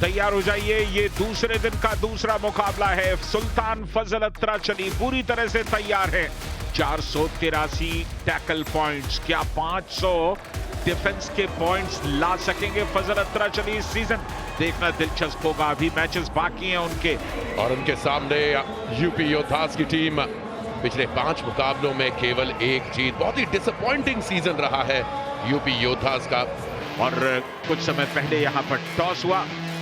तैयार हो जाइए, ये दूसरे दिन का दूसरा मुकाबला है। सुल्तान फजल अत्राचली पूरी तरह से तैयार है। 483 टैकल पॉइंट्स, क्या 500 डिफेंस के पॉइंट्स ला सकेंगे फजल अत्राचली इस सीजन? देखना दिलचस्प होगा। अभी मैचेस बाकी हैं उनके, और उनके सामने यूपी योद्धास की टीम पिछले 5 मुकाबलों में केवल 1 जीत। बहुत ही डिसअपॉइंटिंग सीजन रहा है यूपी योद्धास का। और कुछ समय पहले यहां पर टॉस हुआ।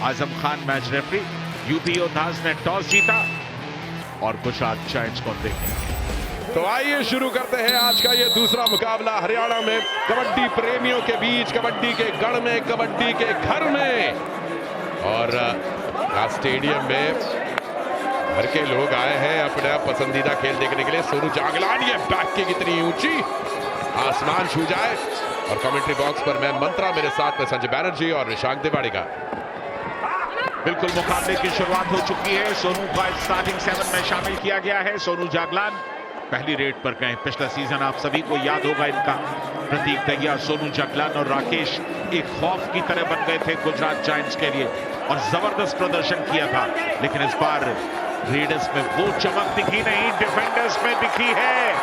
Azam Khan match referee. UP योद्धास ने टॉस जीता और गुजरात जायंट्स को देखेंगे। तो आइए शुरू करते हैं आज का ये दूसरा मुकाबला हरियाणा में कबड्डी प्रेमियों के बीच, कबड्डी के गढ़ में, कबड्डी के घर में। और स्टेडियम में घर के लोग आए हैं अपना पसंदीदा खेल देखने के लिए। सोनू जागलान, ये बैक किक कितनी ऊंची, आसमान छू जाए। और कमेंट्री बॉक्स पर मैं मंत्रा, मेरे साथ में संजय बैनर्जी और निशांक तिवारी का। बिल्कुल मुकाबले की शुरुआत हो चुकी है। सोनू को स्टार्टिंग 7 में शामिल किया गया है। सोनू जागलान पहली रेड पर गए। पिछला सीजन आप सभी को याद होगा इनका। प्रतीक दहिया, सोनू जागलान और राकेश एक खौफ की तरह बन गए थे गुजरात जायंट्स के लिए और जबरदस्त प्रदर्शन किया था। लेकिन इस बार रेडर्स में वो चमक दिखी नहीं, डिफेंडर्स में दिखी है।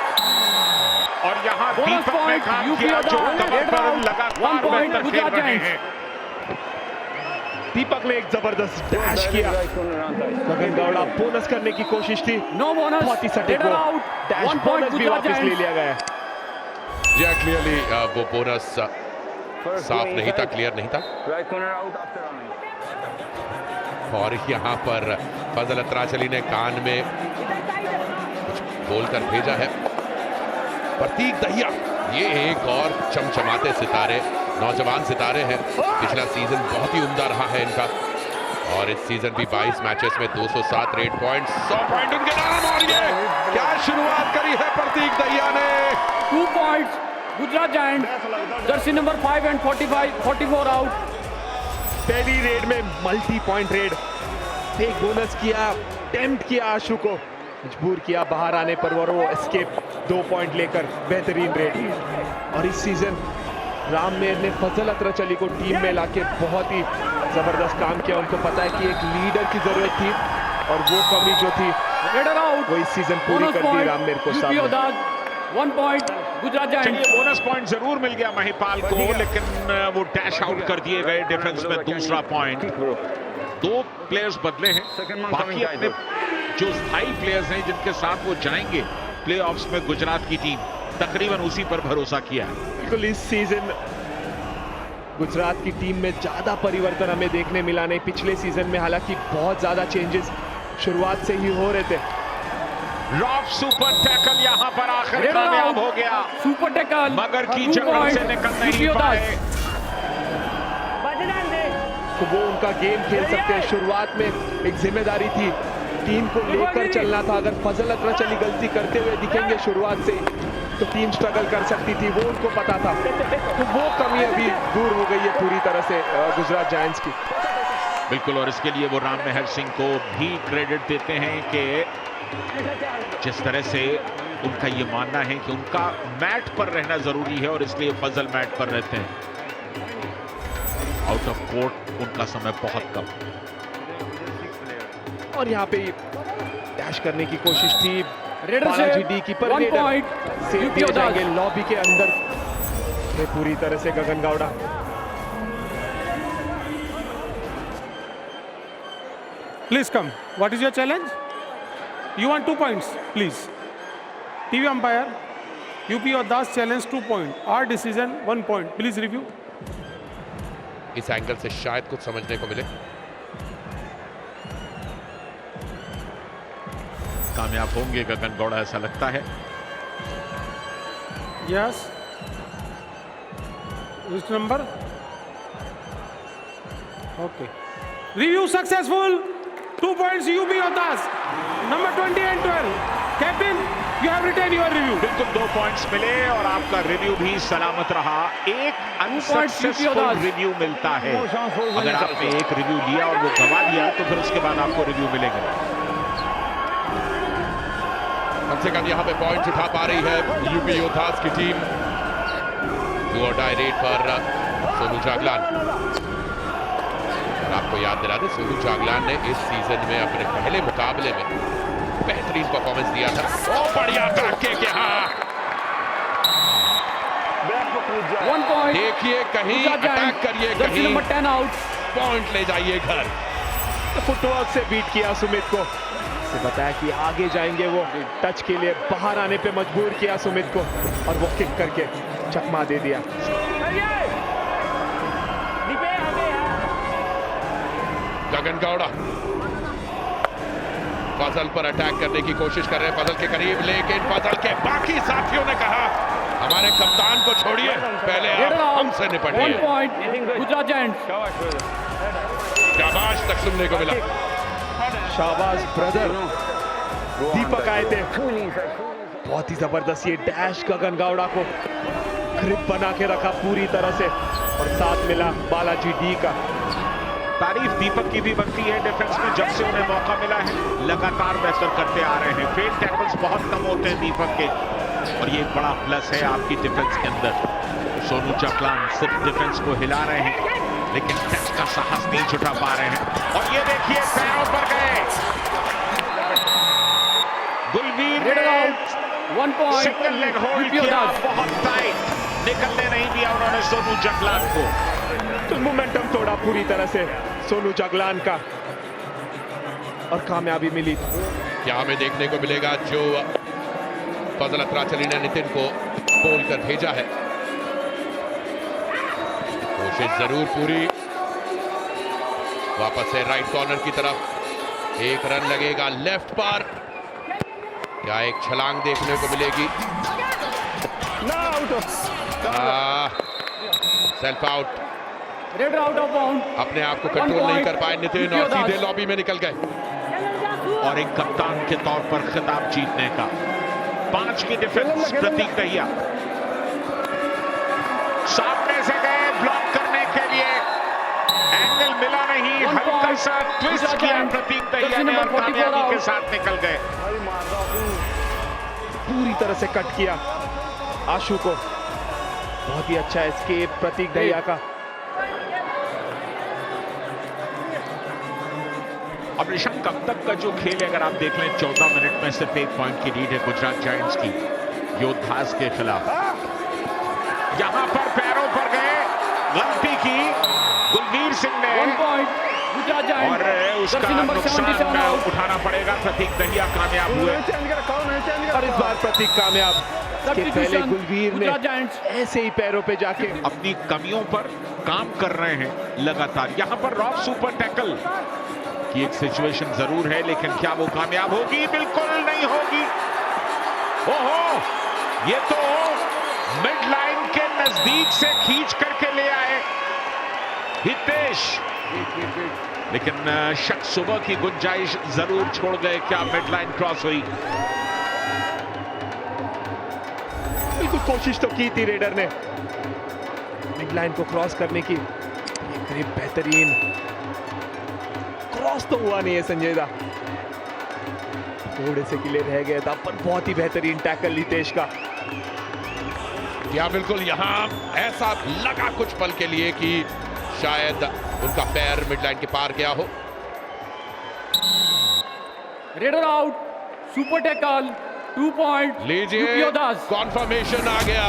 और यहाँ दीपक ने काम किया जो कमर पर लगातार बेहतर खेल रहे हैं। दीपक ने एक जबरदस्त डैश किया। गगन गौड़ा बोनस करने की कोशिश थी। नो बोनस, बहुत ही सटीक डैश बोनस भी वापस ले लिया गया। जी क्लियरली वो बोनस साफ नहीं था, क्लियर नहीं था। और यहाँ पर फजल अत्राचली ने कान में कुछ बोलकर भेजा है। प्रतीक दहिया, ये एक और चमचमाते सितारे, नौजवान सितारे हैं। पिछला सीजन बहुत ही उम्दा रहा है इनका और इस सीजन भी 22 मैचेस में 207 रेड पॉइंट्स, 100 पॉइंट उनके नाम। और ये क्या शुरुआत करी है प्रतीक दहिया ने। 2 points Gujarat giants, Jersey number 5 and 44 out. पहली रेड में मल्टी पॉइंट रेड, एक बोनस किया, टेम्प्ट किया आशु को, मजबूर किया बाहर आने पर और वो एस्केप 2 पॉइंट लेकर बेहतरीन रेड। और इस सीजन राममेर ने फजल अत्राचली को टीम में लाके बहुत ही जबरदस्त काम किया। उनको पता है कि एक लीडर की जरूरत थी और वो कमी जो थी वो इस सीजन पूरी कर दी राममेर को सामने। 1 point Gujarat giants. Bonus point जरूर मिल गया महिपाल को, लेकिन वो डैश आउट कर दिए गए डिफेंस में। दूसरा पॉइंट, 2 प्लेयर्स बदले हैं। बाकी अपने जो स्थायी प्लेयर्स हैं जिनके साथ वो जाएंगे प्लेऑफ्स में, गुजरात की टीम तकरीबन उसी पर भरोसा किया है। बिल्कुल इस सीजन गुजरात की टीम में ज्यादा परिवर्तन हमें देखने मिला नहीं। पिछले सीजन में हालांकि बहुत ज्यादा चेंजेस शुरुआत से ही हो रहे थे। रॉफ सुपर टैकल यहाँ पर आखिर कामयाब हो गया। सुपर टैकल मगर की जगह से निकल नहीं पाए। तो वो उनका गेम खेल सकते हैं। शुरुआत में एक जिम्मेदारी थी, टीम को लेकर चलना था। अगर फजल अत्राचली गलती करते हुए दिखेंगे शुरुआत से तो टीम स्ट्रगल कर सकती थी, वो उनको पता था। तो वो कमी अभी दूर हो गई है पूरी तरह से गुजरात जायंट्स की। बिल्कुल, और इसके लिए वो राममेहर सिंह को भी क्रेडिट देते हैं कि जिस तरह से उनका ये मानना है कि उनका मैट पर रहना जरूरी है और इसलिए फजल मैट पर रहते हैं। आउट ऑफ कोर्ट उनका समय बहुत कम। और यहाँ पे डैश करने की कोशिश थी रेडर डी की पर 1 पॉइंट सेव दिए जाएंगे लॉबी के अंदर में पूरी तरह से गगन Gowda. Please come. What is your challenge? You want 2 points, please. TV umpire, UP Yoddhas challenge 2 points. Our decision 1 point. Please review. इस एंगल से शायद कुछ समझने को मिले। कामयाब होंगे गगन गौड़ा, ऐसा लगता है। Yes. Which number? Okay. Review successful. 2 points UP Yoddhas. Number 20 and 12. Captain, you have retained your review. बिल्कुल 2 पॉइंट्स मिले और आपका रिव्यू भी सलामत रहा। एक अनसक्सेसफुल रिव्यू मिलता है। अगर आपने एक रिव्यू लिया और वो गवा दिया तो फिर उसके बाद आपको रिव्यू मिलेगा। कम से कम यहाँ पे पॉइंट्स उठा पा रही है यूपी योद्धास की टीम। 2 और डाई रेड पर सोनू जागलान। आपको याद दिला दें, सोनू जागलान ने इस सीजन में अपने पहले मुकाबले में बेहतरीन परफॉर्मेंस दिया था। ओ बढ़िया के यहाँ 1 point. देखिए, कहीं Gujarat अटैक Giants. करिए, Jersey कहीं number 10 out. पॉइंट ले जाइए घर। फुटवर्क से बीट किया सुमित को, से बताया कि आगे जाएंगे वो, टच के लिए बाहर आने पे मजबूर किया सुमित को और वो किक करके चकमा दे दिया। गगन गौड़ा फजल पर अटैक करने की कोशिश कर रहे हैं, फजल के करीब, लेकिन फजल के बाकी साथियों ने कहा हमारे कप्तान को छोड़िए, पहले आप हमसे 1 निपटिए। point. Gujarat Giants. शाबाश तक सुनने को मिला। शाबाश ब्रदर, दीपक आए थे, बहुत ही जबरदस्त ये डैश गगन गौड़ा को ग्रिप बना के रखा पूरी तरह से, और साथ मिला बालाजी डी का। तारीफ दीपक की भी बनती है, डिफेंस में जब से उन्हें मौका मिला है लगातार बेहतर करते आ रहे हैं। फेल टैकल्स बहुत कम होते हैं दीपक के, और ये एक बड़ा प्लस है आपकी डिफेंस के अंदर। सोनू जागलान सिर्फ डिफेंस को हिला रहे हैं, लेकिन टच का साहस नहीं जुटा पा रहे हैं। और ये देखिए पैरों पर गए गुलवीर ने 1 point. Single leg hold UP किया, Odas. बहुत टाइट, निकलने नहीं दिया उन्होंने सोनू जागलान को। तो मोमेंटम तोड़ा पूरी तरह से सोनू जागलान का, और कामयाबी मिली। क्या हमें देखने को मिलेगा जो फजल अत्राचली ने नितिन को बोल कर भेजा है? कोशिश जरूर पूरी, वापस से राइट कॉर्नर की तरफ, एक रन लगेगा लेफ्ट पर, क्या एक छलांग देखने को मिलेगी? Self out, Raider out of bound. अपने आप को कंट्रोल नहीं कर पाए नितिन और सीधे लॉबी में निकल गए। और एक कप्तान के तौर पर खिताब जीतने का 5 की डिफेंस, प्रतीक दहिया सामने से गए ब्लॉक करने के लिए, एंगल मिला नहीं, हल्का सा ट्विस्ट किया प्रतीक दहिया ने और कामयाबी के साथ निकल गए। पूरी तरह से कट किया आशु को, बहुत ही अच्छा एस्केप प्रतीक दहिया का। अब ऋषभ कब तक का जो खेल है अगर आप देख लें, 14 मिनट में सिर्फ 1 पॉइंट की लीड है गुजरात जायंट्स की योद्धास के खिलाफ। यहां पर पैरों पर गए, गलती की गुलवीर सिंह ने, 1 point. Gujarat Giants. और उसका Jersey number 77 नुकसान out. उठाना पड़ेगा। प्रतीक दहिया कामयाब हुए, और इस बार प्रतीक कामयाब। इसके पहले Substitution. गुलवीर ने Gujarat Giants. ऐसे ही पैरों पे जाके अपनी कमियों पर काम कर रहे हैं लगातार। यहां पर रॉक सुपर टैकल की एक सिचुएशन जरूर है, लेकिन क्या वो कामयाब होगी? बिल्कुल नहीं होगी। ओहो, ये तो मिड लाइन के नजदीक से खींच करके ले आए हितेश, लेकिन शक सुबह की गुंजाइश जरूर छोड़ गए। क्या मिड लाइन क्रॉस हुई? बिल्कुल कोशिश तो की थी रेडर ने मिड लाइन को क्रॉस करने की, करीब बेहतरीन क्रॉस तो हुआ नहीं है संजय दा, थोड़े से किले रह गया था, पर बहुत ही बेहतरीन टैकल हितेश का। क्या बिल्कुल यहां ऐसा लगा कुछ पल के लिए कि शायद उनका पैर मिडलाइन के पार गया हो। Raider out. Super tackle. 2 point. लीजिए, UP Odas. कॉन्फर्मेशन आ गया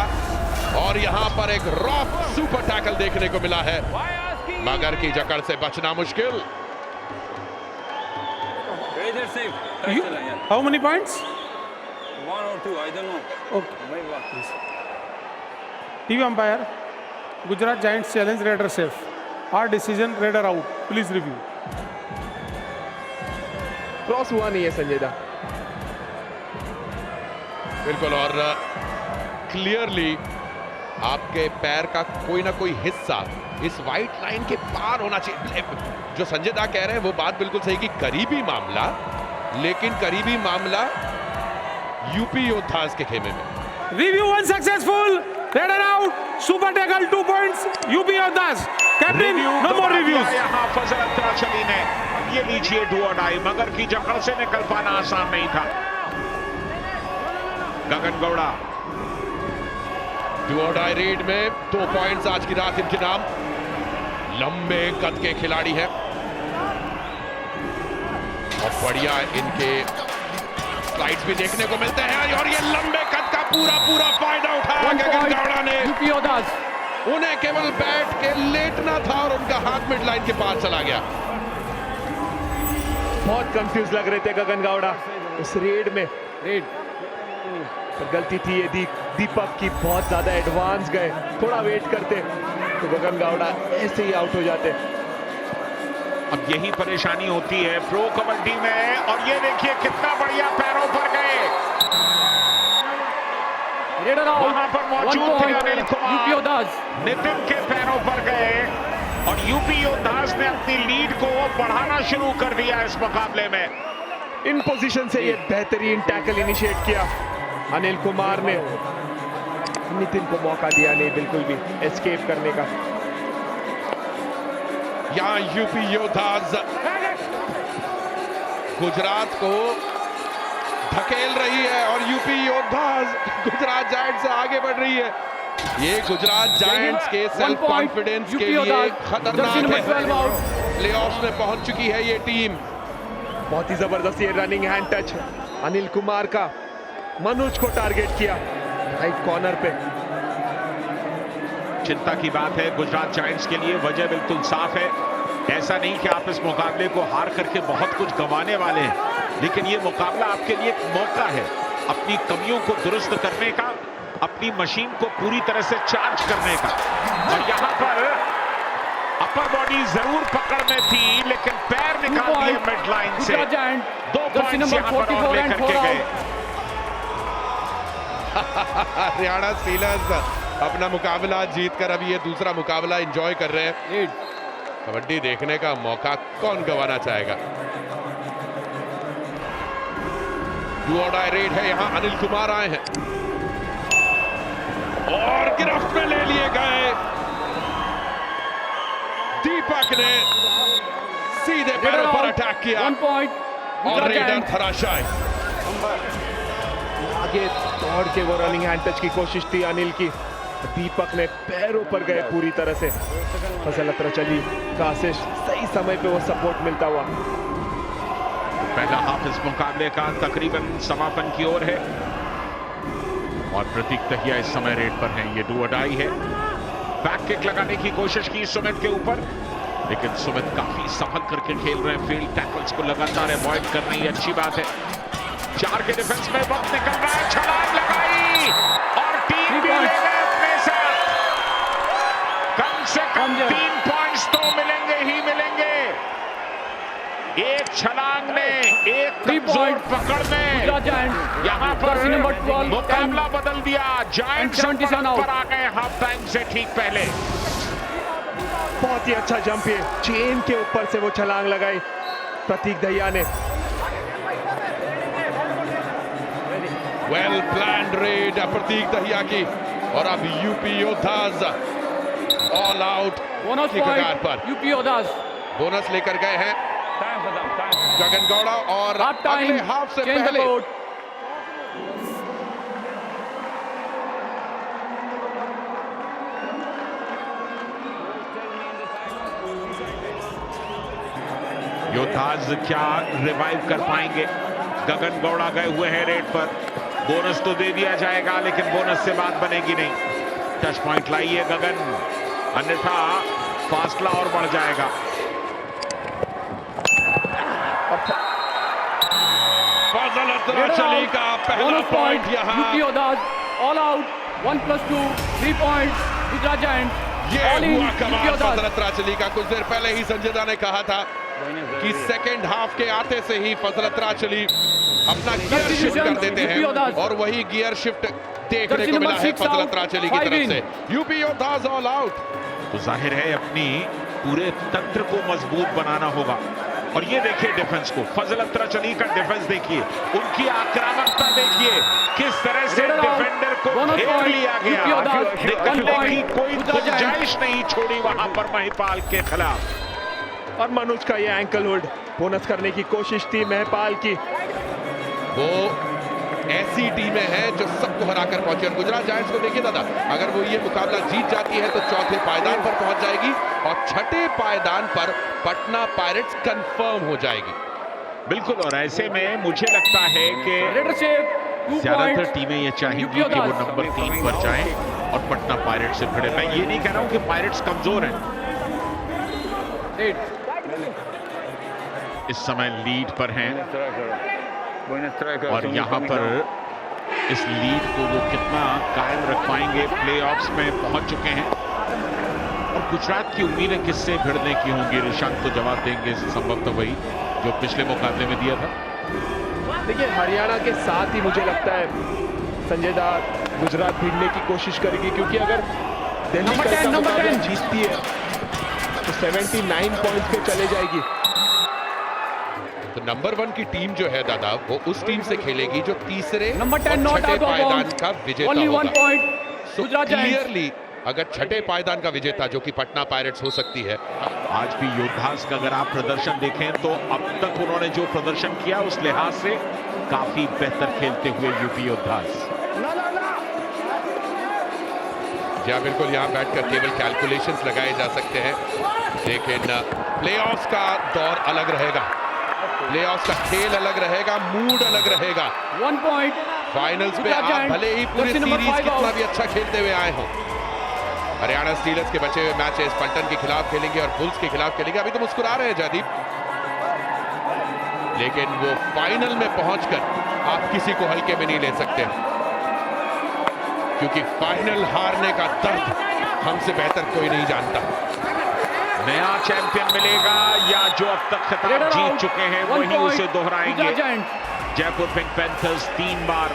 और यहां पर एक रॉक सुपर टैकल देखने को मिला है, मगर की जकड़ से बचना मुश्किल। How many points? 1 or 2, I don't know. Okay. TV umpire, Gujarat Giants challenge Raider safe. Our decision, Raider out. Please review. Cross हुआ नहीं है संजय दा। बिल्कुल, और क्लियरली आपके पैर का कोई ना कोई हिस्सा इस वाइट लाइन के पार होना चाहिए। जो संजय दा कह रहे हैं वो बात बिल्कुल सही कि करीबी मामला, लेकिन करीबी मामला यूपी योद्धास के खेमे में। Review one successful. Raider out. Super tackle 2 points. UP Odas. Captain, no more reviews. यहाँ फजल अत्राचली ने, ये लीजिए डू और डाई, मगर की जकड़ से निकल पाना आसान नहीं था। गगन गौड़ा डू और डाई रेड में 2 पॉइंट्स आज की रात इनके नाम। लंबे कद के खिलाड़ी हैं, और बढ़िया इनके स्लाइड्स भी देखने को मिलते हैं और ये लंबे कद का पूरा फायदा उठाया गगन गौड़ा ने। यूपी योद्धाज उन्हें केवल बैट के लेटना था और उनका हाथ मिड लाइन के पार चला गया। बहुत कंफ्यूज लग रहे थे गगन गौड़ा उस रेड में। रेड पर गलती थी ये दीपक की, बहुत ज्यादा एडवांस गए। थोड़ा वेट करते तो गगन गौड़ा ऐसे ही आउट हो जाते। अब यही परेशानी होती है प्रो कबड्डी में। और ये देखिए कितना बढ़िया पैरों पर गए, रेडर आउट। वहां पर मौजूद थे अनिल यूपी कुमार, योद्धाज नितिन के पैरों पर गए और यूपी योद्धास ने अपनी लीड को बढ़ाना शुरू कर दिया इस मुकाबले में। इन पोजीशन से ये बेहतरीन टैकल इनिशिएट किया अनिल कुमार ने। नितिन को मौका दिया नहीं बिल्कुल भी एस्केप करने का। यहाँ यूपी योद्धास गुजरात को धकेल रही है और यूपी योद्धास गुजरात जायंट्स से आगे बढ़ रही है। ये गुजरात जायंट्स के सेल्फ कॉन्फिडेंस के लिए खतरनाक है। प्लेऑफ्स में पहुंच चुकी है ये टीम। बहुत ही जबरदस्त ये running hand touch Anil Kumar का। मनोज को टारगेट किया राइट कॉर्नर पे। चिंता की बात है गुजरात जायंट्स के लिए, वजह बिल्कुल साफ है। ऐसा नहीं कि आप इस मुकाबले को हार करके बहुत कुछ गंवाने वाले हैं, लेकिन ये मुकाबला आपके लिए एक मौका है अपनी कमियों को दुरुस्त करने का, अपनी मशीन को पूरी तरह से चार्ज करने का। और यहाँ पर अपर बॉडी जरूर पकड़ में थी, लेकिन पैर निकाल दिए मिड लाइन से। 2 पॉइंट्स यहाँ पर और लेकर के गए। हरियाणा सीलर्स अपना मुकाबला जीतकर अभी ये दूसरा मुकाबला एंजॉय कर रहे हैं। कबड्डी देखने का मौका कौन गंवाना चाहेगा। डू और डाई रेड है, यहां अनिल कुमार आए हैं और गिरफ्त में ले लिए गए। दीपक ने सीधे पैरों पर अटैक किया 1 पॉइंट और रेडर धराशायी। आगे दौड़ के वो रनिंग हैंड टच की कोशिश थी अनिल की। दीपक ने पैरों पर गए पूरी तरह से। फजल अत्रचली का आशीष सही समय पे वो सपोर्ट मिलता हुआ। पहला हाफ इस मुकाबले का तकरीबन समापन की ओर है और प्रतीक दहिया इस समय रेड पर हैं। ये डू और डाई है। बैक किक लगाने की कोशिश की सुमित के ऊपर, लेकिन सुमित काफी संभल करके खेल रहे हैं। फील्ड टैकल्स को लगातार अवॉइड कर रही है, अच्छी बात है। 4 के डिफेंस में वक्त निकल रहा है, छलांग लगाई और टीम भी ले गए अपने साथ। कम से कम 3 पॉइंट्स तो मिलेंगे ही मिलेंगे। एक छलांग ने, एक कमजोर पकड़ ने यहाँ पर मुकाबला बदल दिया। जायंट्स पर आ गए हाफ टाइम से ठीक पहले। बहुत ही अच्छा जंप है, चेन के ऊपर से वो छलांग लगाई प्रतीक दहिया ने। वेल प्लान्ड रेड प्रतीक दहिया की और अब यूपी योद्धास ऑल आउट की कगार पर। यूपी योद्धास बोनस लेकर गए हैं गगन गौड़ा और अगले हाफ से पहले योद्धास क्या रिवाइव कर पाएंगे? गगन गौड़ा गए हुए हैं रेड पर। बोनस तो दे दिया जाएगा, लेकिन बोनस से बात बनेगी नहीं। टच पॉइंट लाइए गगन, अन्यथा फासला और बढ़ जाएगा। फजल अत्राचली का पहला पॉइंट यहाँ। UP Yoddhas all out 1+2 3 points Gujarat Giants. ये हुआ कमाल फजल अत्राचली का। कुछ देर पहले ही संजय दा ने कहा था कि सेकेंड हाफ के आते से ही फजल अत्राचली अपना गियर शिफ्ट कर देते हैं और वही गियर शिफ्ट देखने को मिला है फजल अत्राचली की तरफ से। UP Yoddhas all out. तो जाहिर है अपनी पूरे तंत्र को मजबूत बनाना होगा। और ये देखिए डिफेंस को, फजल अत्राचली का डिफेंस देखिए, उनकी आक्रामकता देखिए, किस तरह से डिफेंडर को घेर लिया गया। निकलने की कोई गुंजाइश नहीं छोड़ी वहां पर महिपाल के खिलाफ। और मनोज का ये एंकल होल्ड, बोनस करने की कोशिश थी महिपाल की। वो ऐसी टीमें हैं जो सबको हराकर पहुंची। और गुजरात जायंट्स को देखिए दादा, अगर वो ये मुकाबला जीत जाती है तो चौथे पायदान पर पहुंच जाएगी और छठे पायदान पर पटना पायरेट्स कंफर्म हो जाएगी। बिल्कुल, और ऐसे में मुझे लगता है कि Leadership 2 ज्यादातर points. टीमें ये चाहेंगी कि वो नंबर 3 पर जाएं और पटना पायरेट्स से भिड़े। मैं ये नहीं कह रहा हूं कि पायरेट्स कमजोर हैं, 8. इस समय लीड पर हैं Buen striker. और यहाँ पर इस लीड को वो कितना कायम रख पाएंगे। प्लेऑफ्स में पहुंच चुके हैं और गुजरात की उम्मीदें किससे भिड़ने की होंगी? ऋषांक तो जवाब देंगे संभवतः वही जो पिछले मुकाबले में दिया था। देखिए, हरियाणा के साथ ही मुझे लगता है संजय दा गुजरात भिड़ने की कोशिश करेगी, क्योंकि अगर दिल्ली Number कल 10, का number मुकाबला 10. जीतती है तो 79 पॉइंट्स पे चले जाएगी। तो नंबर 1 की टीम जो है दादा, वो उस टीम से खेलेगी जो तीसरे Number 10 और not छठे out of पायदान bounds. का विजेता Only 1 होगा। point. सो Gujarat Giants. क्लियरली अगर छठे पायदान का विजेता जो कि पटना पायरेट्स हो सकती है। आज भी योद्धास का अगर आप प्रदर्शन देखें तो अब तक उन्होंने जो प्रदर्शन किया उस लिहाज से काफी बेहतर खेलते हुए यूपी योद्धास। जी बिल्कुल, यहाँ बैठकर केवल कैलकुलेशंस लगाए जा सकते हैं, लेकिन प्लेऑफ्स का दौर अलग रहेगा, प्लेऑफ्स का खेल अलग रहेगा, मूड अलग रहेगा। 1 point. फाइनल्स पे Gujarat आप Giants. भले ही पूरी Jersey number सीरीज 5 कितना out. भी अच्छा खेलते हुए आए हों, हरियाणा स्टीलर्स के बचे हुए मैचेस पल्टन के खिलाफ खेलेंगे और बुल्स के खिलाफ खेलेंगे। अभी तो मुस्कुरा रहे हैं जयदीप, लेकिन वो फाइनल में पहुंचकर आप किसी को हल्के में नहीं ले सकते, क्योंकि फाइनल हारने का दर्द हमसे बेहतर कोई नहीं जानता। नया चैंपियन मिलेगा या जो अब तक खिताब जीत चुके हैं वही उसे दोहराएंगे। Gujarat Giants. Jaipur pink panthers 3 बार,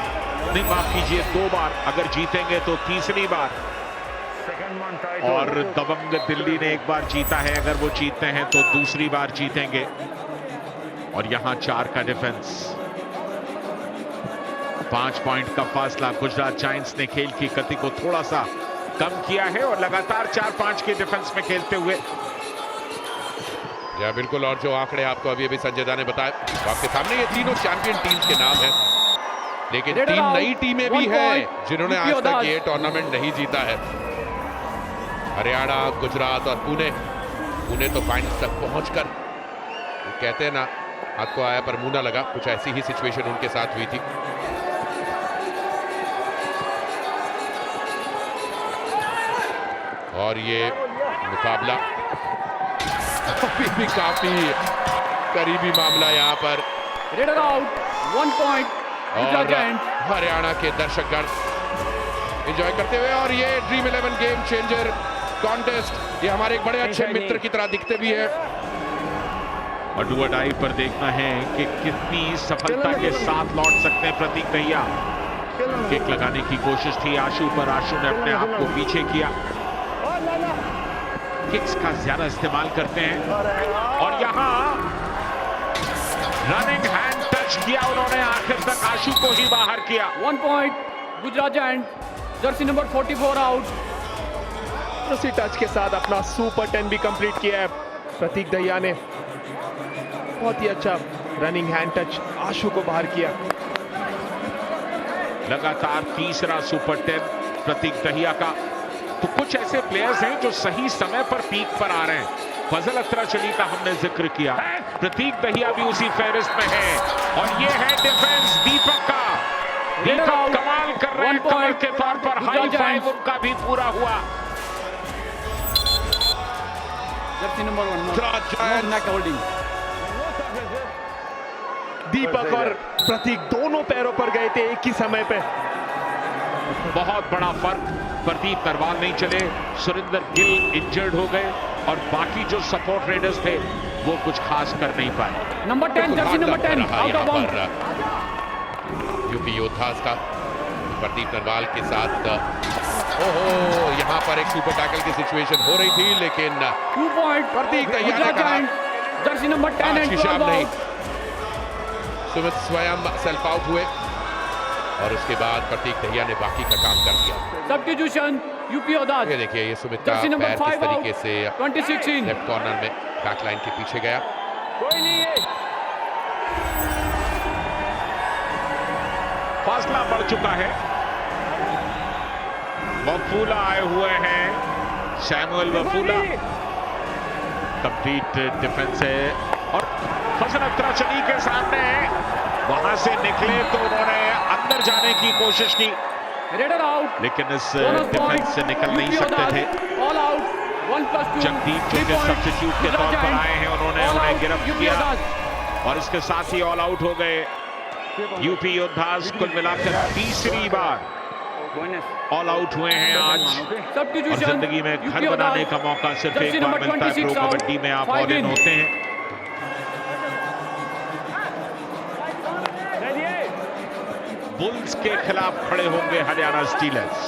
नहीं माफ कीजिए 2 बार, अगर जीतेंगे तो तीसरी बार, और दबंग दिल्ली ने 1 बार जीता है, अगर वो जीतते हैं तो दूसरी बार जीतेंगे। और यहां 4 का डिफेंस, 5 पॉइंट का फासला। गुजरात जायंट्स ने खेल की गति को थोड़ा सा कम किया है और लगातार 4-5 के डिफेंस में खेलते हुए। या बिल्कुल, और जो आंकड़े आपको अभी अभी संजय दा ने बताया आपके सामने, ये तीनों चैंपियन टीम्स के नाम हैं, लेकिन 3 नई टीमें भी हैं जिन्होंने आज तक ये टूर्नामेंट नहीं जीता है। हरियाणा, गुजरात और पुणे तो फाइनल तक पहुंचकर, कहते हैं ना, हाथ को आया पर मुंह ना लगा, कुछ ऐसी ही सिचुएशन उनके साथ हुई थी। और ये मुकाबला अभी भी काफी करीबी मामला यहाँ पर, Raider out. 1 point. Gujarat और Giants. हरियाणा के दर्शकगण एंजॉय करते हुए। और ये ड्रीम 11 गेम चेंजर कॉन्टेस्ट, ये हमारे एक बड़े अच्छे मित्र की तरह दिखते भी है। और डू और डाई पर देखना है कि कितनी सफलता के साथ लौट सकते हैं प्रतीक दहिया। किक लगाने की कोशिश थी आशु पर, आशु ने अपने आप को पीछे किया। किक्स का ज्यादा इस्तेमाल करते हैं और यहां रनिंग हैंड टच किया उन्होंने, आखिर तक आशु को ही बाहर किया। 1 point. Gujarat Giants. Jersey number 44 out. उसी टच के साथ अपना सुपर 10 भी कंप्लीट किया है प्रतीक दहिया ने। बहुत ही अच्छा रनिंग हैंड टच, आशु को बाहर किया। लगातार तीसरा सुपर 10 प्रतीक दहिया का। तो कुछ ऐसे प्लेयर्स हैं जो सही समय पर पीक पर आ रहे हैं। फजल अख्तराचली का हमने जिक्र किया, प्रतीक दहिया भी उसी फहरिस्त में है। और ये है डिफेंस दीपक का। दीपक कमाल कर रहे हैं, कमर के तौर पर हाई फाइव उनका भी पूरा हुआ। Jersey number 1. Gujarat Giants. No neck holding. दीपक और प्रतीक दोनों पैरों पर गए थे एक ही समय पे। बहुत बड़ा फर्क, प्रदीप नरवाल नहीं चले, सुरेंद्र गिल इंजर्ड हो गए और बाकी जो सपोर्ट रेडर्स थे वो कुछ खास कर नहीं पाए। Number 10. Jersey number 10. Out of bounds. UP योद्धास का प्रदीप नरवाल के साथ, ओहो, यहाँ पर एक सुपर टैकल की सिचुएशन हो रही थी, लेकिन 2 point. प्रतीक दहिया ने Gujarat कहा, Giants. Jersey number 10 आज and की 12 शाम नहीं। out. सुमित स्वयं सेल्फ आउट हुए और उसके बाद प्रतीक दहिया ने बाकी का काम कर दिया। Substitution. UP Odaj. ये देखिए, ये सुमित का Jersey number पैर किस 5 out. तरीके से 2016. लेफ्ट कॉर्नर में बैकलाइन के पीछे गया। फासला बढ़ चुका है। वफूला आए हुए हैं, सैमुअल वफूला। कंप्लीट डिफेंस है और फजल लत्राचली के सामने, वहां से निकले तो उन्होंने अंदर जाने की कोशिश की, रेडर आउट, लेकिन इस बोनस डिफेंस पॉइंट, से निकल नहीं यूपी सकते ओडाज, थे। ऑल आउट, 1+2, जगदीप 3 जो पॉइंट, सब्स्टिट्यूट के तौर पर आए हैं, उन्होंने ऑल उन्हें आउट, गिरफ्त यूपी किया ओडाज। और इसके साथ ही ऑल आउट हो गए। यूपी योद्धास कुल मिलाकर तीसरी बार ऑल आउट हुए हैं आज, और सब्स्टिट्यूशन, जिंदगी में यूपी घर बनाने ओडाज, का मौका सिर्फ जर्सी एक बार नंबर मिलता है। 26 प्रो आउट, कबड्डी में आप 5 ऑल इन इन। होते हैं। बुल्स के खिलाफ खड़े होंगे हरियाणा स्टीलर्स,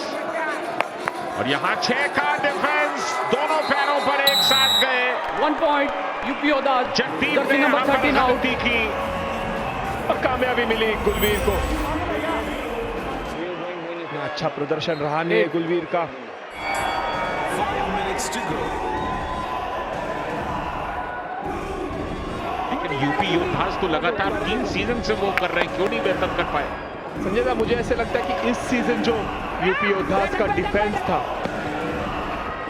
और यहां 6 का डिफेंस, दोनों पैरों पर एक साथ गए। 1 पॉइंट, यूपी ओडाज, जगदीप जर्सी ने नंबर यहां पर 13 आउट। गलती की और कामयाबी मिली गुलवीर को। इतना अच्छा प्रदर्शन रहा नहीं गुलवीर का। लेकिन यूपी योद्धास तो लगातार 3 सीजन से वो कर रहे हैं, क्यों नहीं बेहतर कर पाए? संजय साहब, मुझे ऐसे लगता है कि इस सीजन जो यूपी योद्धास का डिफेंस था,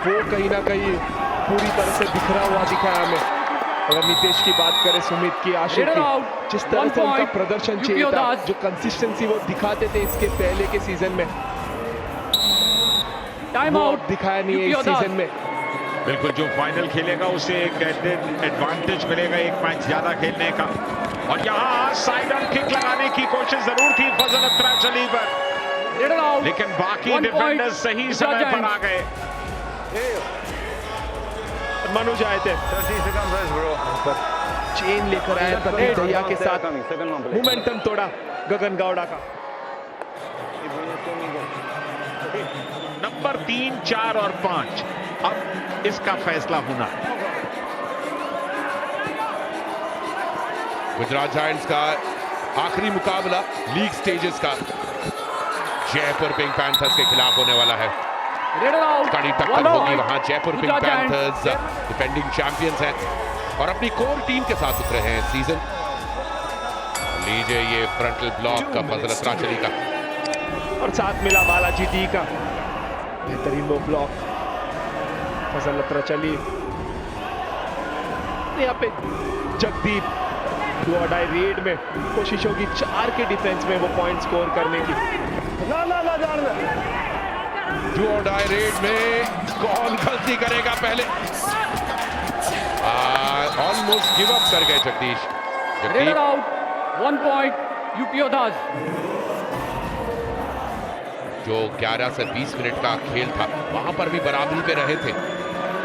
वो कहीं ना कहीं पूरी तरह से बिखरा हुआ दिखा हमें। अगर नितेश की बात करें, सुमित की, आशिक रेडर की, आउट, जिस तरह 1 से उनका पॉइंट, प्रदर्शन यूपी चाहिए था, योद्धास। जो कंसिस्टेंसी वो दिखाते थे इसके पहले के सीजन में, टाइम वो आउट, अब दिखाया नहीं है यूपी इस ओडाज। सीजन में। बिल्कुल, जो फाइनल खेलेगा उसे एक एडवांटेज मिलेगा, एक मैच ज्यादा खेलने का। और यहाँ साइड ऑन किक लगाने की कोशिश जरूर थी फजल लत्राचली पर, रेडर आउट, लेकिन बाकी 1 पॉइंट, डिफेंडर्स सही समय पर आ गए। मनुज आए थे, चेन लेकर आए प्रतीक दहिया के साथ, मोमेंटम तोड़ा गगन गौड़ा का। नंबर 3, 4 और 5, अब इसका फैसला होना है। गुजरात जायंट्स का आखिरी मुकाबला लीग स्टेजेस का जयपुर पिंक पैंथर्स के खिलाफ होने वाला है। रेडर आउट, कड़ी 1 टक्कर होगी पॉइंट, वहां। Jaipur pink Gujarat giants. Panthers defending champions हैं और अपनी कोर टीम के साथ उतरे हैं सीजन। लीजिए ये फ्रंटल ब्लॉक का फजल लत्राचली का, और साथ मिला बालाजी डी का बेहतरीन वो ब्लॉक। फजल लत्राचली, यहाँ पे जगदीप डू और डाई रेड में कोशिश होगी 4 के डिफेंस में वो पॉइंट स्कोर करने की। डू और डाई रेड में कौन गलती करेगा पहले? ऑलमोस्ट गिव अप कर गए Jagdish. Raider out, 1 point, UP Yoddhas. जो 11 से 20 मिनट का खेल था, वहां पर भी बराबरी पे रहे थे,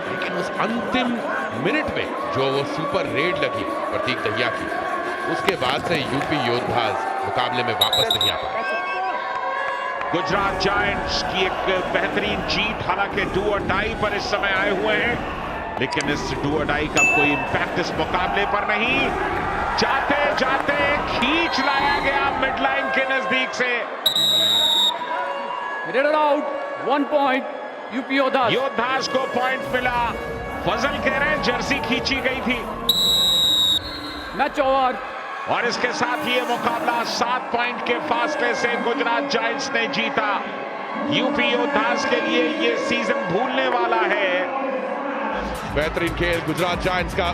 लेकिन उस अंतिम मिनट में जो वो सुपर रेड लगी प्रतीक दहिया की, उसके बाद से यूपी योद्धास मुकाबले में वापस नहीं आ पाए। गुजरात जायंट्स की एक बेहतरीन जीत, हालांकि डू और डाई पर इस समय आए हुए हैं, लेकिन इस डू और डाई का कोई इंपैक्ट इस मुकाबले पर नहीं। जाते जाते खींच लाया गया मिड लाइन के नजदीक से। Raider out, 1 point, UP Yoddhas. Yoddhas को पॉइंट मिला। फजल कह रहे हैं जर्सी खींची गई थी, मैच ओवर। और इसके साथ ही ये मुकाबला 7 पॉइंट के फासले से गुजरात जायंट्स ने जीता। यूपी योद्धास के लिए ये सीजन भूलने वाला है। बेहतरीन खेल गुजरात जायंट्स का।